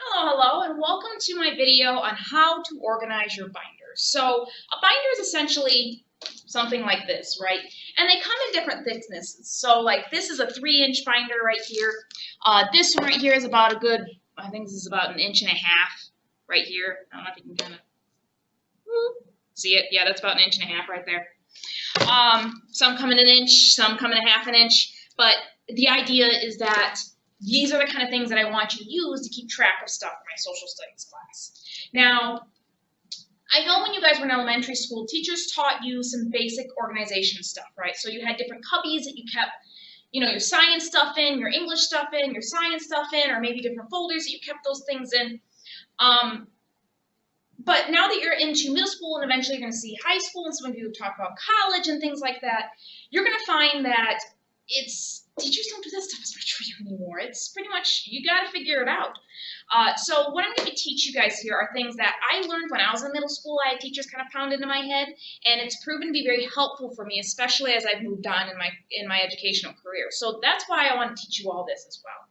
Hello, hello, and welcome to my video on how to organize your binders. So a binder is essentially something like this, right? And they come in different thicknesses. So like this is a 3-inch binder right here. This one right here is about I think this is about 1.5 inches right here. I don't know if you can kind of see it. Yeah, that's about 1.5 inches right there. Some come in 1 inch, some come in 1/2 inch, but the idea is that these are the kind of things that I want you to use to keep track of stuff in my social studies class. Now, I know when you guys were in elementary school, teachers taught you some basic organization stuff, right? So you had different cubbies that you kept, your science stuff in, your English stuff in, your science stuff in, or maybe different folders that you kept those things in. But now that you're into middle school and eventually you're going to see high school and some of you talk about college and things like that, you're going to find that teachers don't do that stuff as much for you anymore. It's pretty much, you got to figure it out. So what I'm going to teach you guys here are things that I learned when I was in middle school. I had teachers kind of pound into my head, and it's proven to be very helpful for me, especially as I've moved on in my educational career. So that's why I want to teach you all this as well.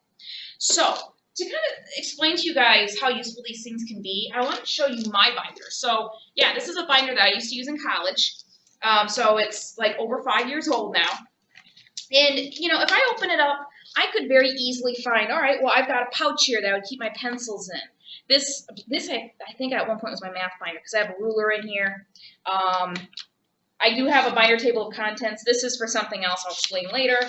So to kind of explain to you guys how useful these things can be, I want to show you my binder. So yeah, this is a binder that I used to use in college. So it's like over 5 years old now. And, if I open it up, I could very easily find, all right, well, I've got a pouch here that I would keep my pencils in. This I think at one point was my math binder because I have a ruler in here. I do have a binder table of contents. This is for something else I'll explain later.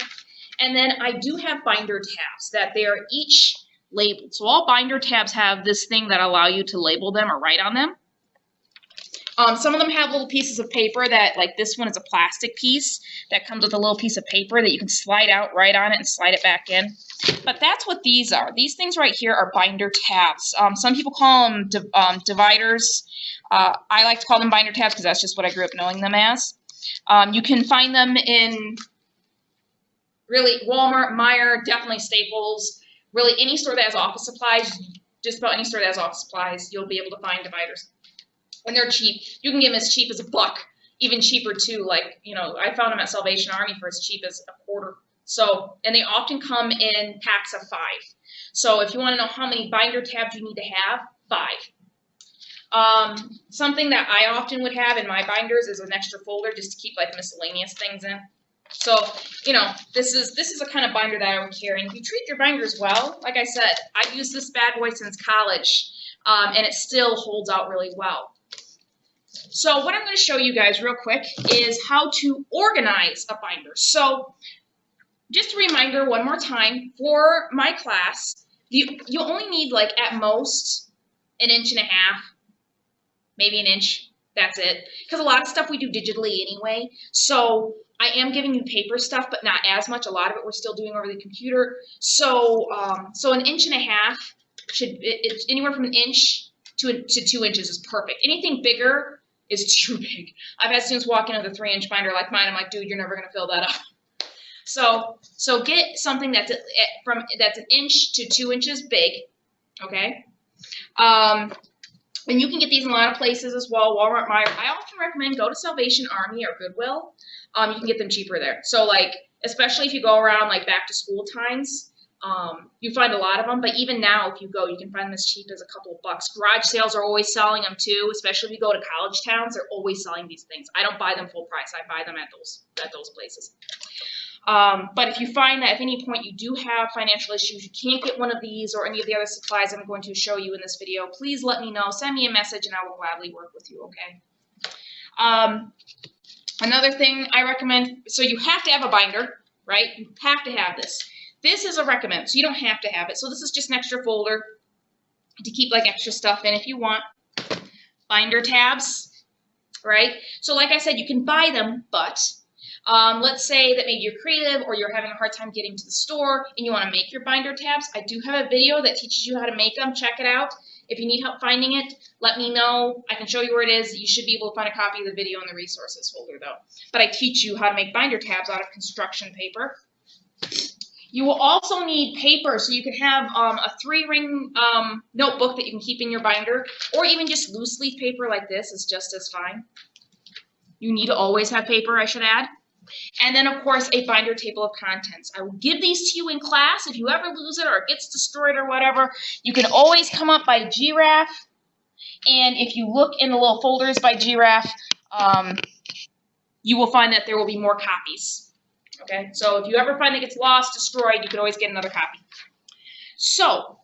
And then I do have binder tabs that they are each labeled. So all binder tabs have this thing that allow you to label them or write on them. Some of them have little pieces of paper that, like this one is a plastic piece that comes with a little piece of paper that you can slide out, write on it, and slide it back in. But that's what these are. These things right here are binder tabs. Some people call them dividers. I like to call them binder tabs because that's just what I grew up knowing them as. You can find them in really Walmart, Meijer, definitely Staples, really any store that has office supplies, just about any store that has office supplies, you'll be able to find dividers. And they're cheap. You can get them as cheap as $1, even cheaper too. Like, I found them at Salvation Army for as cheap as $1. So, and they often come in packs of 5. So if you want to know how many binder tabs you need to have, 5. Something that I often would have in my binders is an extra folder just to keep like miscellaneous things in. So, this is a kind of binder that I would carry. And if you treat your binders well, like I said, I've used this bad boy since college, and it still holds out really well. So what I'm going to show you guys real quick is how to organize a binder. So just a reminder one more time, for my class, you only need like at most 1.5 inches, maybe 1 inch. That's it. Because a lot of stuff we do digitally anyway. So I am giving you paper stuff, but not as much. A lot of it we're still doing over the computer. So 1.5 inches it's anywhere from 1 inch to 2 inches is perfect. Anything bigger is too big. I've had students walk into the 3-inch binder like mine. I'm like, dude, you're never gonna fill that up. So get something that's 1 inch to 2 inches big, okay? And you can get these in a lot of places as well. Walmart, Meijer. I often recommend go to Salvation Army or Goodwill. You can get them cheaper there. So like, especially if you go around like back to school times, you find a lot of them, but even now, if you go, you can find them as cheap as a couple of bucks. Garage sales are always selling them too, especially if you go to college towns. They're always selling these things. I don't buy them full price. I buy them at those places. But if you find that at any point you do have financial issues, you can't get one of these or any of the other supplies I'm going to show you in this video, please let me know. Send me a message and I will gladly work with you, okay? Another thing I recommend, so you have to have a binder, right? You have to have this. This is a recommend, so you don't have to have it. So this is just an extra folder to keep like extra stuff in if you want. Binder tabs, right? So like I said, you can buy them, but let's say that maybe you're creative or you're having a hard time getting to the store and you want to make your binder tabs. I do have a video that teaches you how to make them. Check it out. If you need help finding it, let me know. I can show you where it is. You should be able to find a copy of the video in the resources folder though. But I teach you how to make binder tabs out of construction paper. You will also need paper, so you can have a 3-ring notebook that you can keep in your binder, or even just loose leaf paper like this is just as fine. You need to always have paper, I should add. And then, of course, a binder table of contents. I will give these to you in class. If you ever lose it or it gets destroyed or whatever, you can always come up by GRAPH. And if you look in the little folders by GRAPH, you will find that there will be more copies. Okay, so if you ever find it gets lost, destroyed, you can always get another copy. So,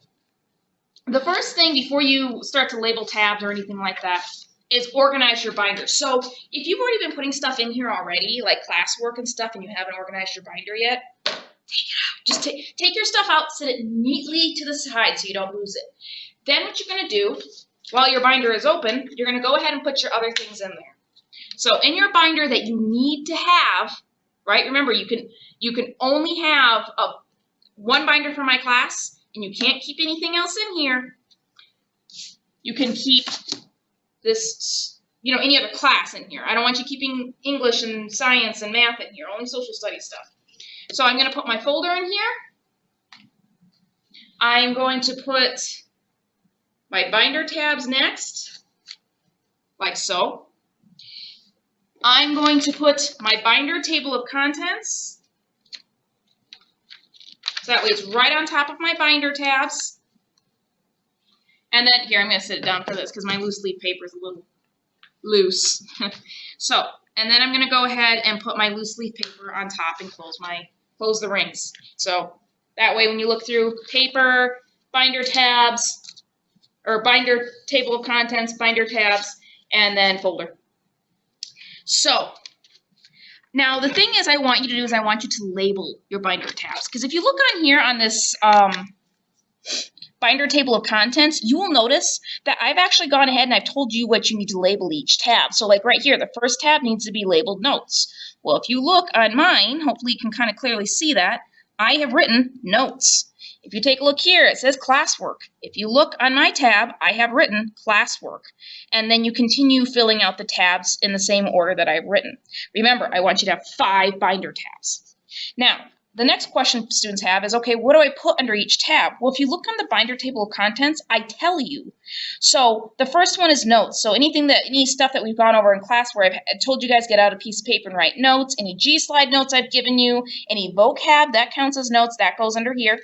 the first thing before you start to label tabs or anything like that is organize your binder. So if you've already been putting stuff in here already, like classwork and stuff, and you haven't organized your binder yet, take it out. Just take your stuff out, set it neatly to the side so you don't lose it. Then what you're going to do, while your binder is open, you're going to go ahead and put your other things in there. So in your binder that you need to have, right, remember you can only have one binder for my class, and you can't keep anything else in here. You can keep this, any other class in here. I don't want you keeping English and science and math in here, only social studies stuff. So I'm going to put my folder in here. I'm going to put my binder tabs next, like so. I'm going to put my binder table of contents. So that way it's right on top of my binder tabs. And then, here, I'm going to sit it down for this because my loose leaf paper is a little loose. So, and then I'm going to go ahead and put my loose leaf paper on top and close the rings. So, that way when you look through paper, binder tabs, or binder table of contents, binder tabs, and then folder. So, now the thing is I want you to do is I want you to label your binder tabs. Because if you look on here on this binder table of contents, you will notice that I've actually gone ahead and I've told you what you need to label each tab. So like right here, the first tab needs to be labeled notes. Well, if you look on mine, hopefully you can kind of clearly see that, I have written notes. If you take a look here, it says classwork. If you look on my tab, I have written classwork. And then you continue filling out the tabs in the same order that I've written. Remember, I want you to have 5 binder tabs. Now, the next question students have is, okay, what do I put under each tab? Well, if you look on the binder table of contents, I tell you. So the first one is notes. So any stuff that we've gone over in class where I've told you guys get out a piece of paper and write notes, any G-slide notes I've given you, any vocab, that counts as notes, that goes under here.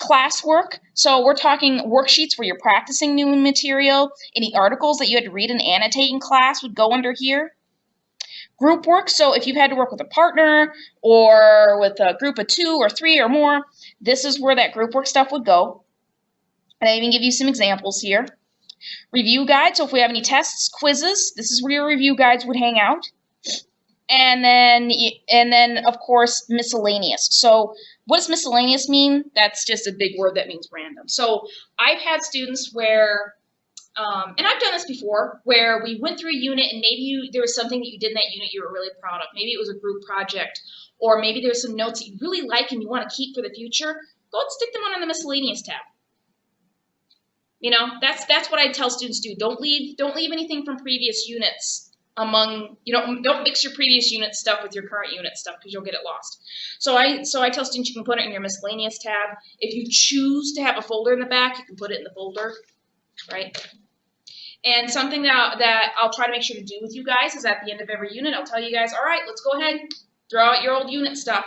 Classwork, so we're talking worksheets where you're practicing new material. Any articles that you had to read and annotate in class would go under here. Group work, so if you've had to work with a partner or with a group of 2 or 3 or more, this is where that group work stuff would go. And I even give you some examples here. Review guide, so if we have any tests, quizzes, this is where your review guides would hang out. And then of course, miscellaneous. So what does miscellaneous mean? That's just a big word that means random. So I've had students where and I've done this before, where we went through a unit and maybe there was something that you did in that unit you were really proud of. Maybe it was a group project, or maybe there's some notes that you really like and you want to keep for the future. Go and stick them on the miscellaneous tab. That's what I tell students do. Don't leave anything from previous units among, don't mix your previous unit stuff with your current unit stuff because you'll get it lost. So I tell students you can put it in your miscellaneous tab. If you choose to have a folder in the back, you can put it in the folder, right? And something that I'll try to make sure to do with you guys is at the end of every unit, I'll tell you guys, all right, let's go ahead, throw out your old unit stuff.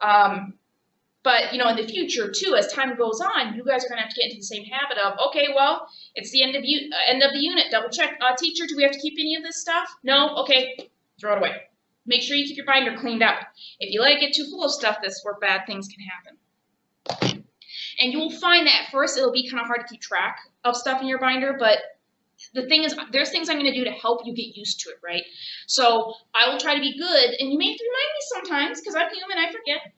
But, in the future, too, as time goes on, you guys are going to have to get into the same habit of, okay, well, it's the end of the unit. Double check. Teacher, do we have to keep any of this stuff? No? Okay, throw it away. Make sure you keep your binder cleaned out. If you let it get too full of stuff, this is where bad things can happen. And you will find that at first it'll be kind of hard to keep track of stuff in your binder, but the thing is, there's things I'm going to do to help you get used to it, right? So I will try to be good, and you may have to remind me sometimes because I'm human, I forget.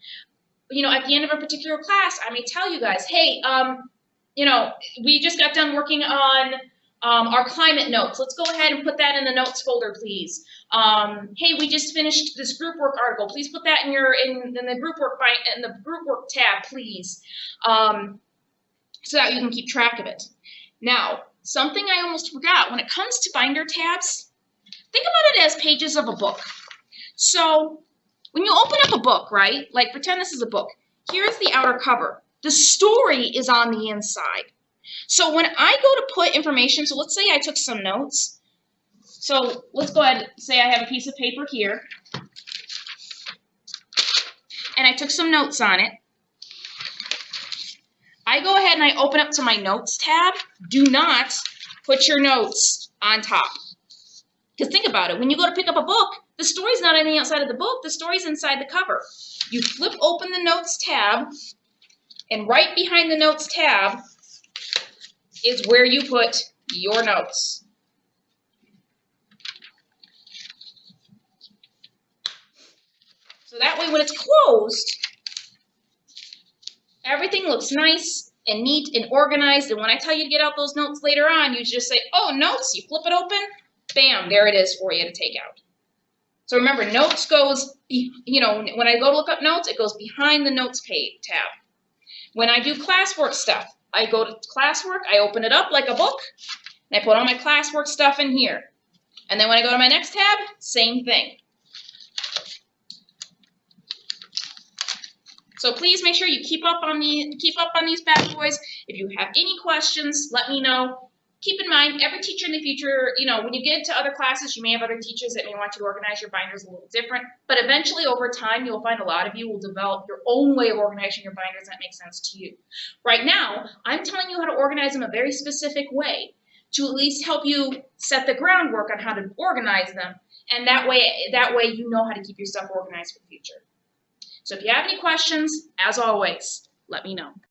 At the end of a particular class, I may tell you guys, hey, we just got done working on our climate notes. Let's go ahead and put that in the notes folder, please. Hey, we just finished this group work article. Please put that in the group work tab, please, so that you can keep track of it. Now, something I almost forgot, when it comes to binder tabs, think about it as pages of a book. So when you open up a book, right, like pretend this is a book, here's the outer cover. The story is on the inside. So when I go to put information, so let's say I took some notes. So let's go ahead and say I have a piece of paper here. and I took some notes on it, I go ahead and I open up to my notes tab. Do not put your notes on top. Because think about it, when you go to pick up a book, the story's not anything outside of the book, the story's inside the cover. You flip open the notes tab, and right behind the notes tab is where you put your notes. So that way when it's closed, everything looks nice and neat and organized, and when I tell you to get out those notes later on, you just say, oh, notes, you flip it open, bam, there it is for you to take out. So remember, notes goes, you know, when I go to look up notes, it goes behind the notes page tab. When I do classwork stuff, I go to classwork, I open it up like a book, and I put all my classwork stuff in here. And then when I go to my next tab, same thing. So please make sure you keep up on these bad boys. If you have any questions, let me know. Keep in mind, every teacher in the future, you know, when you get into other classes, you may have other teachers that may want you to organize your binders a little different. But eventually, over time, you'll find a lot of you will develop your own way of organizing your binders that makes sense to you. Right now, I'm telling you how to organize them a very specific way to at least help you set the groundwork on how to organize them. And that way you know how to keep your stuff organized for the future. So if you have any questions, as always, let me know.